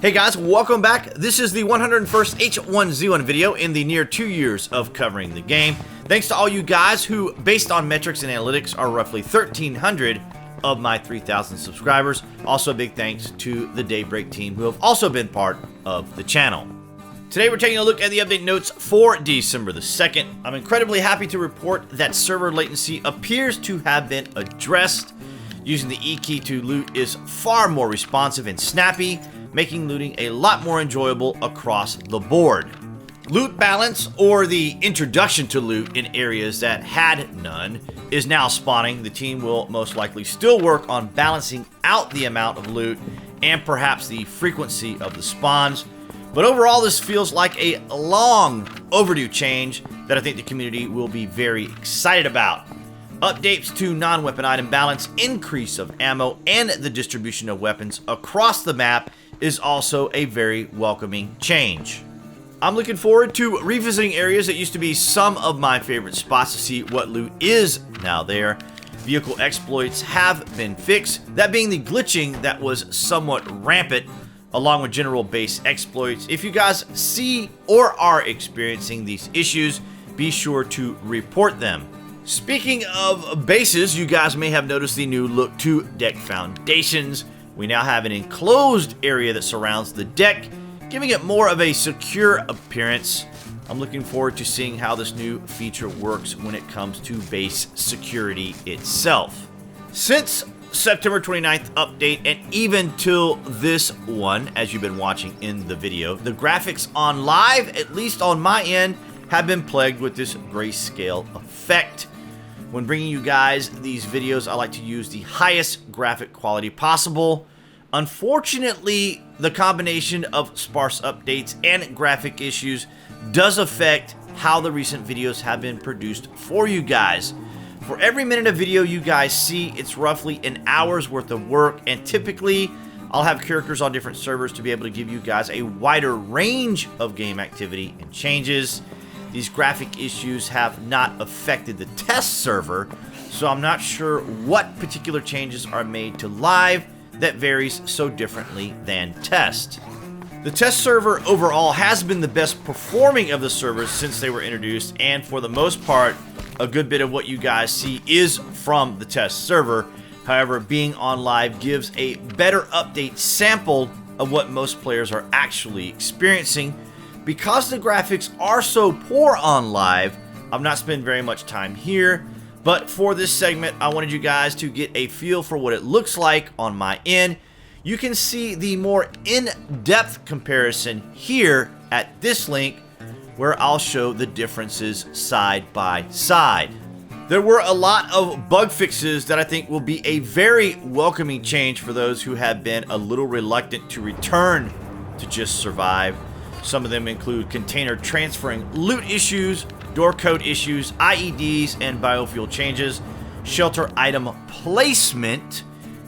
Hey guys, welcome back. This is the 101st H1Z1 video in the near 2 years of covering the game. Thanks to all you guys who, based on metrics and analytics, are roughly 1,300 of my 3,000 subscribers. Also a big thanks to the Daybreak team who have also been part of the channel. Today we're taking a look at the update notes for December the 2nd. I'm incredibly happy to report that server latency appears to have been addressed. Using the E key to loot is far more responsive and snappy, making looting a lot more enjoyable across the board. Loot balance, or the introduction to loot in areas that had none, is now spawning. The team will most likely still work on balancing out the amount of loot and perhaps the frequency of the spawns. But overall, this feels like a long overdue change that I think the community will be very excited about. Updates to non-weapon item balance, increase of ammo, and the distribution of weapons across the map is also a very welcoming change. I'm looking forward to revisiting areas that used to be some of my favorite spots to see what loot is now there. Vehicle exploits have been fixed, that being the glitching that was somewhat rampant, along with general base exploits. If you guys see or are experiencing these issues, be sure to report them. Speaking of bases, you guys may have noticed the new look to deck foundations. We now have an enclosed area that surrounds the deck, giving it more of a secure appearance. I'm looking forward to seeing how this new feature works when it comes to base security itself. Since September 29th update and even till this one, as you've been watching in the video, the graphics on live, at least on my end, have been plagued with this grayscale effect. When bringing you guys these videos, I like to use the highest graphic quality possible. Unfortunately, the combination of sparse updates and graphic issues does affect how the recent videos have been produced for you guys. For every minute of video you guys see, it's roughly an hour's worth of work, and typically I'll have characters on different servers to be able to give you guys a wider range of game activity and changes. These graphic issues have not affected the test server, so I'm not sure what particular changes are made to live that varies so differently than test. The test server overall has been the best performing of the servers since they were introduced, and for the most part, a good bit of what you guys see is from the test server. However, being on live gives a better update sample of what most players are actually experiencing. Because the graphics are so poor on live, I'm not spending very much time here, but for this segment, I wanted you guys to get a feel for what it looks like on my end. You can see the more in-depth comparison here at this link, where I'll show the differences side by side. There were a lot of bug fixes that I think will be a very welcoming change for those who have been a little reluctant to return to Just Survive. Some of them include container transferring loot issues, door code issues, IEDs and biofuel changes, shelter item placement,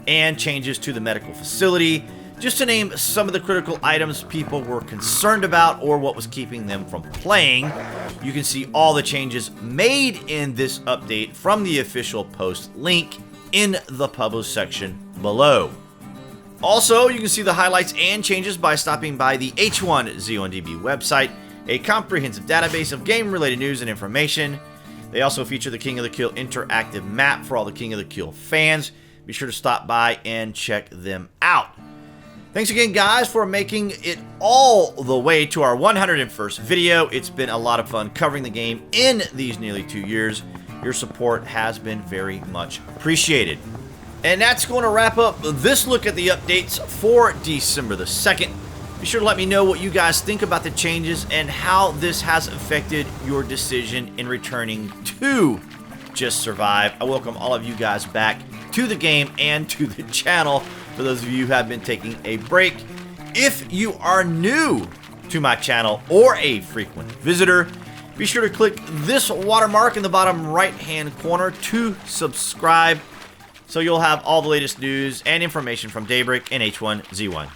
and changes to the medical facility, just to name some of the critical items people were concerned about or what was keeping them from playing. You can see all the changes made in this update from the official post link in the published section below. Also, you can see the highlights and changes by stopping by the H1Z1DB website, a comprehensive database of game-related news and information. They also feature the King of the Kill interactive map for all the King of the Kill fans. Be sure to stop by and check them out. Thanks again, guys, for making it all the way to our 101st video. It's been a lot of fun covering the game in these nearly 2 years. Your support has been very much appreciated. And that's going to wrap up this look at the updates for December the 2nd. Be sure to let me know what you guys think about the changes and how this has affected your decision in returning to Just Survive. I welcome all of you guys back to the game and to the channel. For those of you who have been taking a break, if you are new to my channel or a frequent visitor, be sure to click this watermark in the bottom right-hand corner to subscribe, so you'll have all the latest news and information from Daybreak and H1Z1.